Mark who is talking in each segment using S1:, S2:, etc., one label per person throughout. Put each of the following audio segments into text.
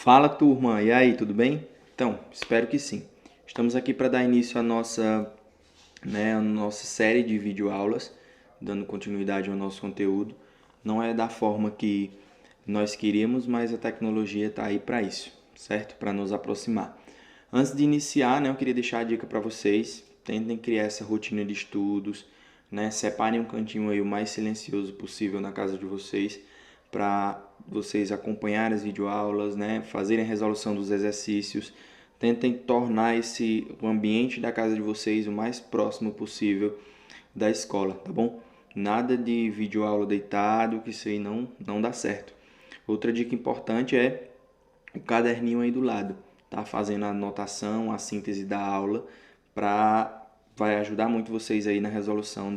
S1: Fala, turma, e aí, tudo bem? Então, espero que sim. Estamos aqui para dar início à nossa série de videoaulas, dando continuidade ao nosso conteúdo. Não é da forma que nós queríamos, mas a tecnologia está aí para isso, certo? Para nos aproximar. Antes de iniciar, eu queria deixar a dica para vocês. Tentem criar essa rotina de estudos, Separem um cantinho aí o mais silencioso possível na casa de vocês para vocês acompanharem as videoaulas, fazerem a resolução dos exercícios. Tentem tornar o ambiente da casa de vocês o mais próximo possível da escola, tá bom? Nada de videoaula deitado, que isso aí não dá certo. Outra dica importante é o caderninho aí do lado, tá? Fazendo a anotação, a síntese da aula, vai ajudar muito vocês aí na resolução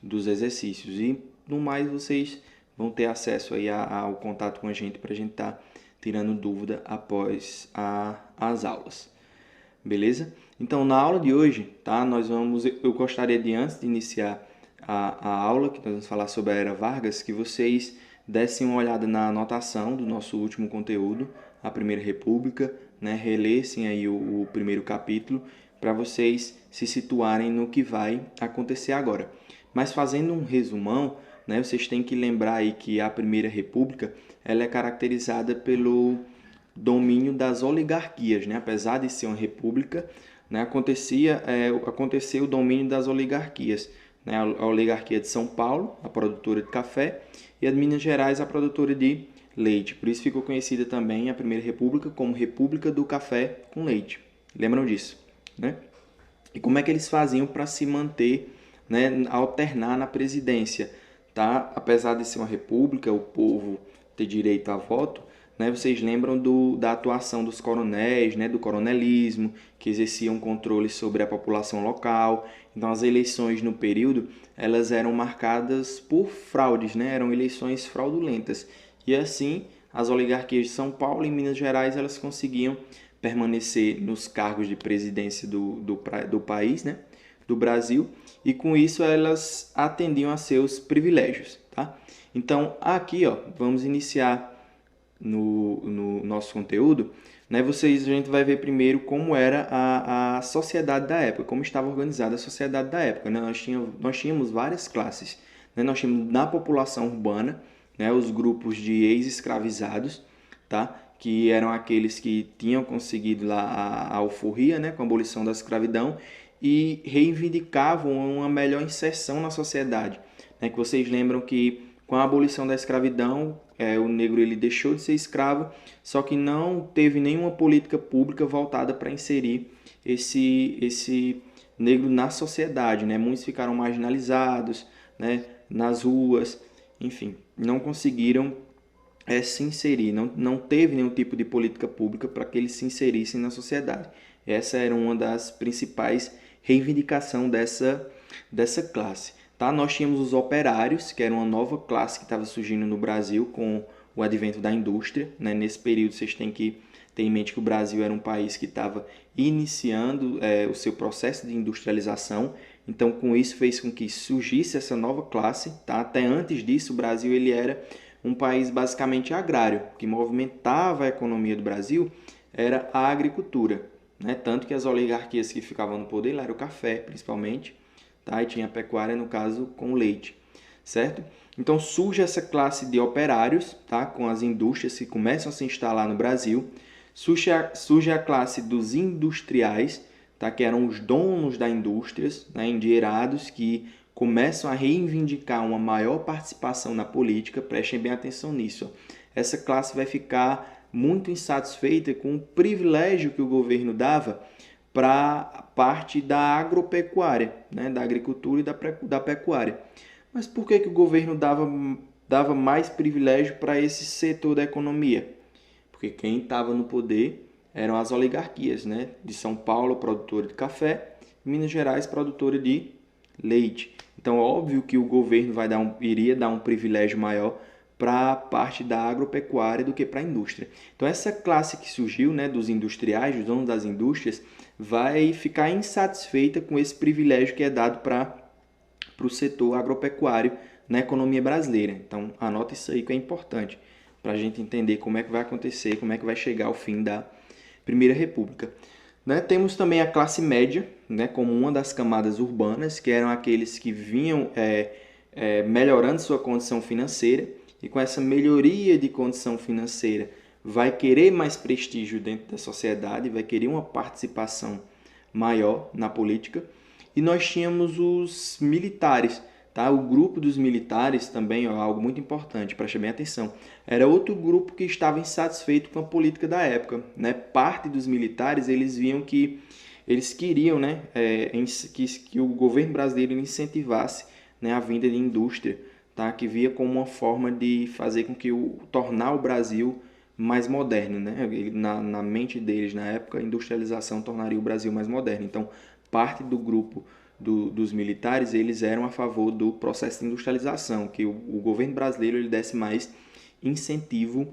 S1: dos exercícios. E no mais vocês vão ter acesso aí ao contato com a gente para a gente estar tirando dúvida após as aulas. Beleza? Então, na aula de hoje, tá? Eu gostaria de, antes de iniciar a aula, que nós vamos falar sobre a Era Vargas, que vocês dessem uma olhada na anotação do nosso último conteúdo, a Primeira República, relessem aí o primeiro capítulo, para vocês se situarem no que vai acontecer agora. Mas fazendo um resumão, vocês têm que lembrar aí que a Primeira República ela é caracterizada pelo domínio das oligarquias, Apesar de ser uma república, aconteceu o domínio das oligarquias, A oligarquia de São Paulo, a produtora de café, e a de Minas Gerais, a produtora de leite. Por isso ficou conhecida também a Primeira República como República do Café com Leite. Lembram disso, E como é que eles faziam para se manter, alternar na presidência, tá? Apesar de ser uma república, o povo ter direito a voto, vocês lembram da atuação dos coronéis, do coronelismo, que exerciam controle sobre a população local. Então, as eleições no período, elas eram marcadas por fraudes, Eram eleições fraudulentas. E assim, as oligarquias de São Paulo e Minas Gerais, elas conseguiam permanecer nos cargos de presidência do país, do Brasil, e com isso elas atendiam a seus privilégios, tá? Então, aqui, vamos iniciar no nosso conteúdo, a gente vai ver primeiro como era a sociedade da época, como estava organizada a sociedade da época, Nós tínhamos várias classes, Nós tínhamos na população urbana, os grupos de ex-escravizados, tá? Que eram aqueles que tinham conseguido lá a alforria, com a abolição da escravidão, e reivindicavam uma melhor inserção na sociedade. Que vocês lembram que com a abolição da escravidão, o negro ele deixou de ser escravo, só que não teve nenhuma política pública voltada para inserir esse negro na sociedade. Muitos ficaram marginalizados, nas ruas, enfim, não conseguiram se inserir, não teve nenhum tipo de política pública para que eles se inserissem na sociedade. Essa era uma das principais reivindicações dessa classe. Tá? Nós tínhamos os operários, que era uma nova classe que estava surgindo no Brasil com o advento da indústria. Nesse período, vocês têm que ter em mente que o Brasil era um país que estava iniciando o seu processo de industrialização. Então, com isso, fez com que surgisse essa nova classe. Tá? Até antes disso, o Brasil ele era um país basicamente agrário. O que movimentava a economia do Brasil era a agricultura. Tanto que as oligarquias que ficavam no poder lá era o café, principalmente, tá? E tinha a pecuária, no caso, com leite, certo? Então surge essa classe de operários, tá? Com as indústrias que começam a se instalar no Brasil. Surge a classe dos industriais, tá? Que eram os donos das indústrias, endinheirados, que começam a reivindicar uma maior participação na política. Prestem bem atenção nisso. Essa classe vai ficar muito insatisfeita com o privilégio que o governo dava para a parte da agropecuária, da agricultura e da pecuária. Mas por que o governo dava mais privilégio para esse setor da economia? Porque quem estava no poder eram as oligarquias, de São Paulo, produtora de café, Minas Gerais, produtora de leite. Então, óbvio que o governo iria dar um privilégio maior para a parte da agropecuária do que para a indústria. Então, essa classe que surgiu, dos industriais, dos donos das indústrias, vai ficar insatisfeita com esse privilégio que é dado para o setor agropecuário na economia brasileira. Então, anota isso aí que é importante. para a gente entender como é que vai acontecer, como é que vai chegar ao fim da Primeira República. Né? Temos também a classe média, né, como uma das camadas urbanas, que eram aqueles que vinham melhorando sua condição financeira, e com essa melhoria de condição financeira vai querer mais prestígio dentro da sociedade, vai querer uma participação maior na política. E nós tínhamos os militares, tá? O grupo dos militares também, algo muito importante, preste bem atenção, era outro grupo que estava insatisfeito com a política da época, né? Parte dos militares, eles viam que eles queriam, né, que o governo brasileiro incentivasse, né, a vinda de indústria, tá? Que via como uma forma de fazer com que tornar o Brasil mais moderno, né? Na mente deles, na época, a industrialização tornaria o Brasil mais moderno. Então, parte do grupo dos militares, eles eram a favor do processo de industrialização, que o governo brasileiro ele desse mais incentivo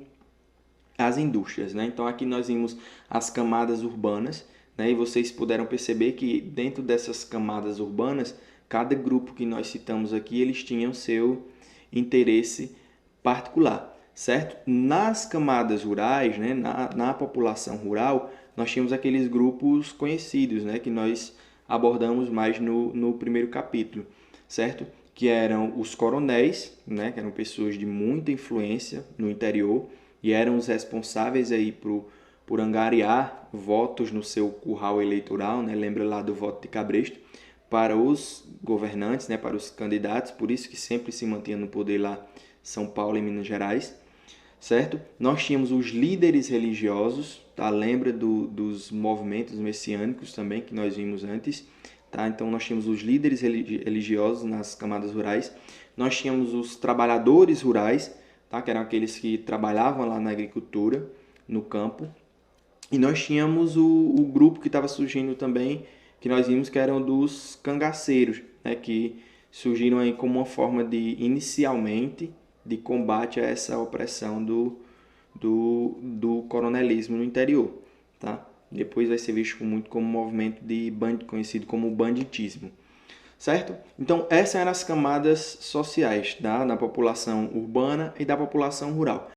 S1: às indústrias, né? Então, aqui nós vimos as camadas urbanas, né? E vocês puderam perceber que dentro dessas camadas urbanas, cada grupo que nós citamos aqui, eles tinham seu interesse particular, certo? Nas camadas rurais, né, na população rural, nós tínhamos aqueles grupos conhecidos, né, que nós abordamos mais no primeiro capítulo, certo? Que eram os coronéis, né, que eram pessoas de muita influência no interior e eram os responsáveis aí por angariar votos no seu curral eleitoral, né? Lembra lá do voto de Cabresto, para os governantes, né, para os candidatos, por isso que sempre se mantinha no poder lá São Paulo e Minas Gerais, certo? Nós tínhamos os líderes religiosos, tá? Lembra dos movimentos messiânicos também, que nós vimos antes, tá? Então nós tínhamos os líderes religiosos nas camadas rurais, nós tínhamos os trabalhadores rurais, tá? Que eram aqueles que trabalhavam lá na agricultura, no campo, e nós tínhamos o grupo que estava surgindo também, que nós vimos que eram dos cangaceiros, né, que surgiram aí como uma forma de, inicialmente, de combate a essa opressão do coronelismo no interior, tá? Depois vai ser visto muito como um movimento conhecido como banditismo, certo? Então, essas eram as camadas sociais, tá? Da população urbana e da população rural.